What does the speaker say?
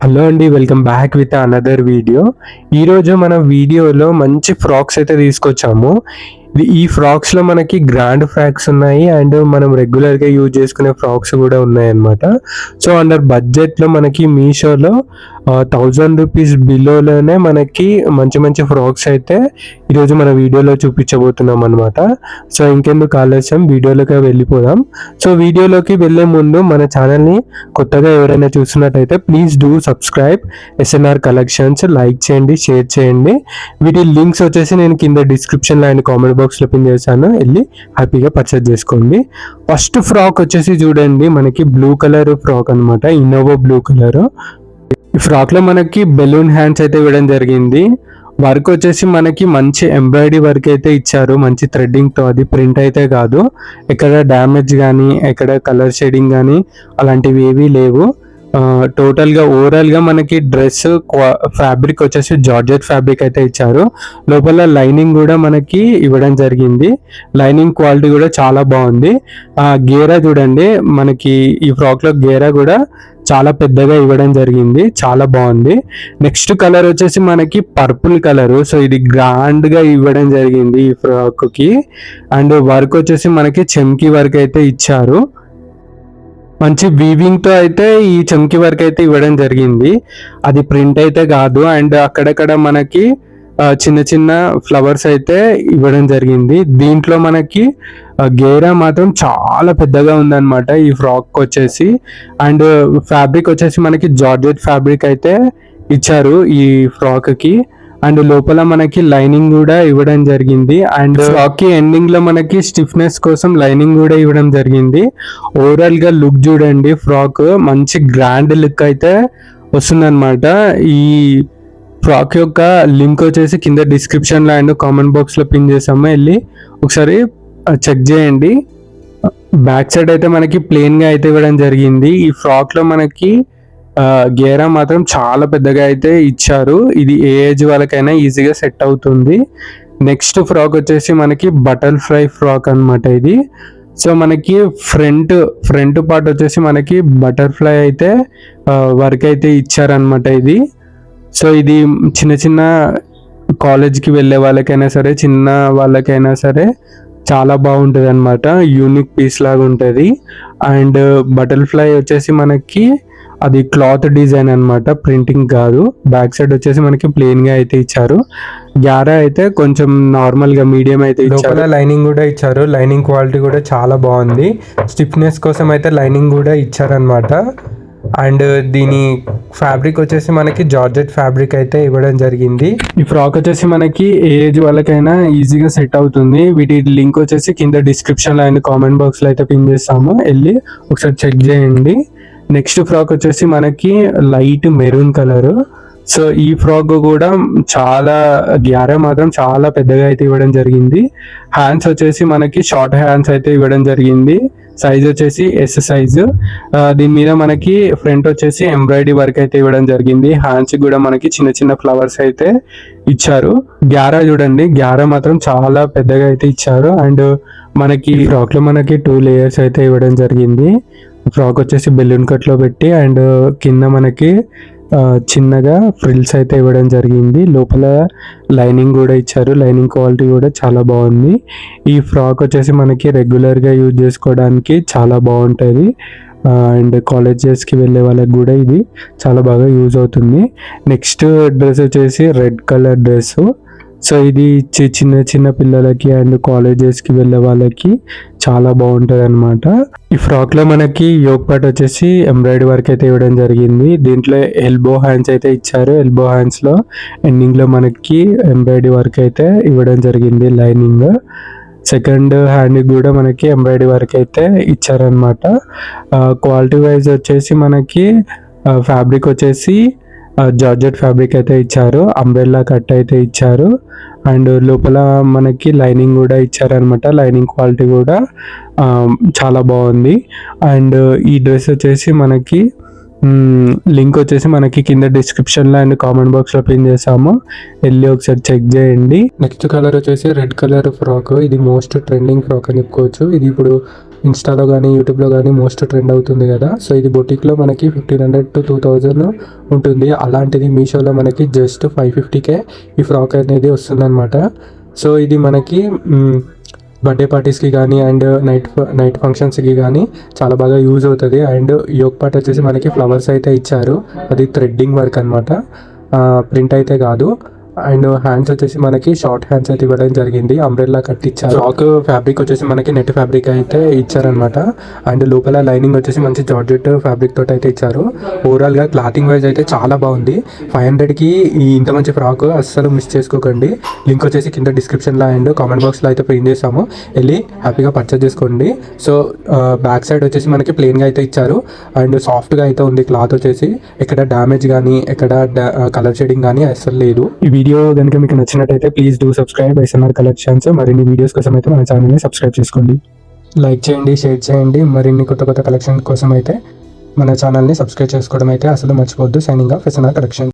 Hello అండి, welcome back with another video. ఈరోజు మన వీడియోలో మంచి ఫ్రాక్స్ అయితే తీసుకొచ్చాము. ఈ ఫ్రాక్స్లో మనకి గ్రాండ్ ఫ్రాక్స్ ఉన్నాయి అండ్ మనం రెగ్యులర్గా యూజ్ చేసుకునే ఫ్రాక్స్ కూడా ఉన్నాయన్నమాట. సో అండర్ బడ్జెట్లో మనకి మీషోలో 1000 రూపీస్ బిలోలోనే మనకి మంచి మంచి ఫ్రాక్స్ అయితే ఈరోజు మన వీడియోలో చూపించబోతున్నాం అనమాట. సో ఇంకెందుకు ఆలస్యం, వీడియోలోకి వెళ్ళిపోదాం. సో వీడియోలోకి వెళ్ళే ముందు మన ఛానల్ని కొత్తగా ఎవరైనా చూస్తున్నట్టయితే please do subscribe SNR collections. Like చేయండి, షేర్ చేయండి. వీటి లింక్స్ వచ్చేసి నేను కింద డిస్క్రిప్షన్లో అండ్ కామెంట్ బాక్స్లో పిన్ చేశాను, వెళ్ళి హ్యాపీగా పర్చేస్ చేసుకోండి. ఫస్ట్ ఫ్రాక్ వచ్చేసి చూడండి, మనకి బ్లూ కలర్ ఫ్రాక్ అనమాట, ఇన్నోవో బ్లూ కలర్. ఈ ఫ్రాక్లో మనకి బెలూన్ హ్యాండ్స్ అయితే ఇవ్వడం జరిగింది. వర్క్ వచ్చేసి మనకి మంచి ఎంబ్రాయిడరీ వర్క్ అయితే ఇచ్చారు, మంచి థ్రెడ్డింగ్తో. అది ప్రింట్ అయితే కాదు, ఎక్కడ డ్యామేజ్ కానీ ఎక్కడ కలర్ షేడింగ్ కానీ అలాంటివి ఏవీ లేవు. టోటల్గా ఓవరాల్గా మనకి డ్రెస్ ఫ్యాబ్రిక్ వచ్చేసి జార్జెట్ ఫ్యాబ్రిక్ అయితే ఇచ్చారు. లోపల లైనింగ్ కూడా మనకి ఇవ్వడం జరిగింది. లైనింగ్ క్వాలిటీ కూడా చాలా బాగుంది. గేరా చూడండి, మనకి ఈ ఫ్రాక్లో గేరా కూడా చాలా పెద్దగా ఇవ్వడం జరిగింది, చాలా బాగుంది. నెక్స్ట్ కలర్ వచ్చేసి మనకి పర్పుల్ కలర్. సో ఇది గ్రాండ్గా ఇవ్వడం జరిగింది ఈ ఫ్రాక్కి. అండ్ వర్క్ వచ్చేసి మనకి చెమ్కీ వర్క్ అయితే ఇచ్చారు, మంచి వీవింగ్తో అయితే ఈ చమ్కీ వర్క్ అయితే ఇవ్వడం జరిగింది. అది ప్రింట్ అయితే కాదు. అండ్ అక్కడక్కడ మనకి చిన్న చిన్న ఫ్లవర్స్ అయితే ఇవ్వడం జరిగింది. దీంట్లో మనకి గేరా మాత్రం చాలా పెద్దగా ఉందన్నమాట ఈ ఫ్రాక్ వచ్చేసి. అండ్ ఫ్యాబ్రిక్ వచ్చేసి మనకి జార్జెట్ ఫ్యాబ్రిక్ అయితే ఇచ్చారు ఈ ఫ్రాక్కి. అండ్ లోపల మనకి లైనింగ్ కూడా ఇవ్వడం జరిగింది. అండ్ ఫ్రాక్ కి ఎండింగ్ లో మనకి స్టిఫ్నెస్ కోసం లైనింగ్ కూడా ఇవ్వడం జరిగింది. ఓవరాల్ గా లుక్ చూడండి, ఫ్రాక్ మంచి గ్రాండ్ లుక్ అయితే వస్తుందన్నమాట. ఈ ఫ్రాక్ యొక్క లింక్ వచ్చేసి కింద డిస్క్రిప్షన్ లో అండ్ కామెంట్ బాక్స్ లో పిన్ చేసాము, వెళ్ళి ఒకసారి చెక్ చేయండి. బ్యాక్ సైడ్ అయితే మనకి ప్లెయిన్ గా అయితే ఇవ్వడం జరిగింది. ఈ ఫ్రాక్ లో మనకి గేరా మాత్రం చాలా పెద్దగా అయితే ఇచ్చారు. ఇది ఏ ఏజ్ వాళ్ళకైనా ఈజీగా సెట్ అవుతుంది. నెక్స్ట్ ఫ్రాక్ వచ్చేసి మనకి బటర్ఫ్లై ఫ్రాక్ అనమాట ఇది. సో మనకి ఫ్రంట్ పార్ట్ వచ్చేసి మనకి బటర్ఫ్లై అయితే వర్క్ అయితే ఇచ్చారనమాట ఇది. సో ఇది చిన్న చిన్న కాలేజ్కి వెళ్ళే వాళ్ళకైనా సరే, చిన్న వాళ్ళకైనా సరే చాలా బాగుంటుంది అనమాట. యూనిక్ పీస్ లాగా ఉంటుంది. అండ్ బటర్ఫ్లై వచ్చేసి మనకి అది క్లాత్ డిజైన్ అనమాట, ప్రింటింగ్ కాదు. బ్యాక్ సైడ్ వచ్చేసి మనకి ప్లెయిన్ గా అయితే ఇచ్చారు. గ్యారా అయితే కొంచెం నార్మల్ గా మీడియం అయితే ఇచ్చారు. లైనింగ్ కూడా ఇచ్చారు, లైనింగ్ క్వాలిటీ కూడా చాలా బాగుంది. స్టిఫ్నెస్ కోసం అయితే లైనింగ్ కూడా ఇచ్చారనమాట. అండ్ దీని ఫ్యాబ్రిక్ వచ్చేసి మనకి జార్జెట్ ఫ్యాబ్రిక్ అయితే ఇవ్వడం జరిగింది. ఈ ఫ్రాక్ వచ్చేసి మనకి ఏజ్ వాళ్ళకైనా ఈజీగా సెట్ అవుతుంది. వీటి లింక్ వచ్చేసి కింద డిస్క్రిప్షన్ లో అండ్ కామెంట్ బాక్స్ లో అయితే పిన్ చేస్తాము, వెళ్ళి ఒకసారి చెక్ చేయండి. నెక్స్ట్ ఫ్రాక్ వచ్చేసి మనకి లైట్ మెరూన్ కలర్. సో ఈ ఫ్రాక్ కూడా చాలా గ్యారా మాత్రం చాలా పెద్దగా అయితే ఇవ్వడం జరిగింది. హ్యాండ్స్ వచ్చేసి మనకి షార్ట్ హ్యాండ్స్ అయితే ఇవ్వడం జరిగింది. సైజ్ వచ్చేసి ఎస్ సైజు. దీని మీద మనకి ఫ్రంట్ వచ్చేసి ఎంబ్రాయిడరీ వర్క్ అయితే ఇవ్వడం జరిగింది. హ్యాండ్స్ కూడా మనకి చిన్న చిన్న ఫ్లవర్స్ అయితే ఇచ్చారు. గ్యారా చూడండి, గ్యారా మాత్రం చాలా పెద్దగా అయితే ఇచ్చారు. అండ్ మనకి ఫ్రాక్ లో మనకి 2 లేయర్స్ అయితే ఇవ్వడం జరిగింది. ఫ్రాక్ వచ్చేసి బెలూన్ కట్ లో పెట్టి అండ్ కింద మనకి చిన్నగా ఫ్రిల్స్ అయితే ఇవ్వడం జరిగింది. లోపల లైనింగ్ కూడా ఇచ్చారు, లైనింగ్ క్వాలిటీ కూడా చాలా బాగుంది. ఈ ఫ్రాక్ వచ్చేసి మనకి రెగ్యులర్గా యూజ్ చేసుకోవడానికి చాలా బాగుంటుంది. అండ్ కాలేజెస్కి వెళ్ళే వాళ్ళకి కూడా ఇది చాలా బాగా యూజ్ అవుతుంది. నెక్స్ట్ డ్రెస్ వచ్చేసి రెడ్ కలర్ డ్రెస్. సో ఇది చిన్న చిన్న పిల్లలకి అండ్ కాలేజెస్కి వెళ్ళే వాళ్ళకి చాలా బాగుంటుంది అనమాట. ఈ ఫ్రాక్లో మనకి యోక్ పార్ట్ వచ్చేసి ఎంబ్రాయిడరీ వర్క్ అయితే ఇవ్వడం జరిగింది. దీంట్లో ఎల్బో హ్యాండ్స్ అయితే ఇచ్చారు. ఎల్బో హ్యాండ్స్లో ఎండింగ్లో మనకి ఎంబ్రాయిడరీ వర్క్ అయితే ఇవ్వడం జరిగింది. లైనింగ్ సెకండ్ హ్యాండ్ కూడా మనకి ఎంబ్రాయిడరీ వర్క్ అయితే ఇచ్చారనమాట. క్వాలిటీ వైజ్ వచ్చేసి మనకి ఫ్యాబ్రిక్ వచ్చేసి జార్జెట్ ఫ్యాబ్రిక్ అయితే ఇచ్చారు. అంబ్రెల్లా కట్ అయితే ఇచ్చారు. అండ్ లోపల మనకి లైనింగ్ కూడా ఇచ్చారనమాట. లైనింగ్ క్వాలిటీ కూడా చాలా బాగుంది. అండ్ ఈ డ్రెస్ వచ్చేసి మనకి లింక్ వచ్చేసి మనకి కింద డిస్క్రిప్షన్లో అండ్ కామెంట్ బాక్స్లో పిన్ చేసాము, వెళ్ళి ఒకసారి చెక్ చేయండి. నెక్స్ట్ కలర్ వచ్చేసి రెడ్ కలర్ ఫ్రాక్. ఇది మోస్ట్ ట్రెండింగ్ ఫ్రాక్ అని చెప్పుకోవచ్చు. ఇది ఇప్పుడు ఇన్స్టాలో కానీ యూట్యూబ్లో కానీ మోస్ట్ ట్రెండ్ అవుతుంది కదా. సో ఇది బొటిక్లో మనకి 1500 to 2000 ఉంటుంది. అలాంటిది మీషోలో మనకి జస్ట్ 550కే ఈ ఫ్రాక్ అనేది వస్తుందన్నమాట. సో ఇది మనకి బర్త్డే పార్టీస్కి కానీ అండ్ నైట్ ఫంక్షన్స్కి కానీ చాలా బాగా యూజ్ అవుతుంది. అండ్ యోక్ పార్ట్ వచ్చేసి మనకి ఫ్లవర్స్ అయితే ఇచ్చారు, అది థ్రెడ్డింగ్ వర్క్ అనమాట, ప్రింట్ అయితే కాదు. అండ్ హ్యాండ్స్ వచ్చేసి మనకి షార్ట్ హ్యాండ్స్ అయితే ఇవ్వడం జరిగింది, అంబ్రెల్లా కట్ ఇచ్చారు. ఫ్రాక్ ఫ్యాబ్రిక్ వచ్చేసి మనకి నెట్ ఫ్యాబ్రిక్ అయితే ఇచ్చారనమాట. అండ్ లోపల లైనింగ్ వచ్చేసి మంచి జార్జెట్ ఫ్యాబ్రిక్ తోటి అయితే ఇచ్చారు. ఓవరాల్గా క్లాతింగ్ వైజ్ అయితే చాలా బాగుంది. 500కి ఇంత మంచి ఫ్రాక్ అస్సలు మిస్ చేసుకోకండి. లింక్ వచ్చేసి కింద డిస్క్రిప్షన్లో అండ్ కామెంట్ బాక్స్లో అయితే ప్రింట్ చేస్తాము, వెళ్ళి హ్యాపీగా పర్చేస్ చేసుకోండి. సో బ్యాక్ సైడ్ వచ్చేసి మనకి ప్లెయిన్గా అయితే ఇచ్చారు అండ్ సాఫ్ట్గా అయితే ఉంది క్లాత్ వచ్చేసి. ఎక్కడ డ్యామేజ్ కానీ ఎక్కడ కలర్ షేడింగ్ కానీ అస్సలు లేదు. ఈ వీడియో కనుక మీకు నచ్చినట్టయితే please do subscribe SNR collections. మరిన్ని వీడియోస్ కోసం అయితే మన ఛానల్ని సబ్స్క్రైబ్ చేసుకోండి, లైక్ చేయండి, షేర్ చేయండి. మరిన్ని కొత్త కలెక్షన్ కోసం అయితే మన ఛానల్ని సబ్స్క్రైబ్ చేసుకోవడం అయితే అసలు మర్చిపోవద్దు. Signing off SNR collection.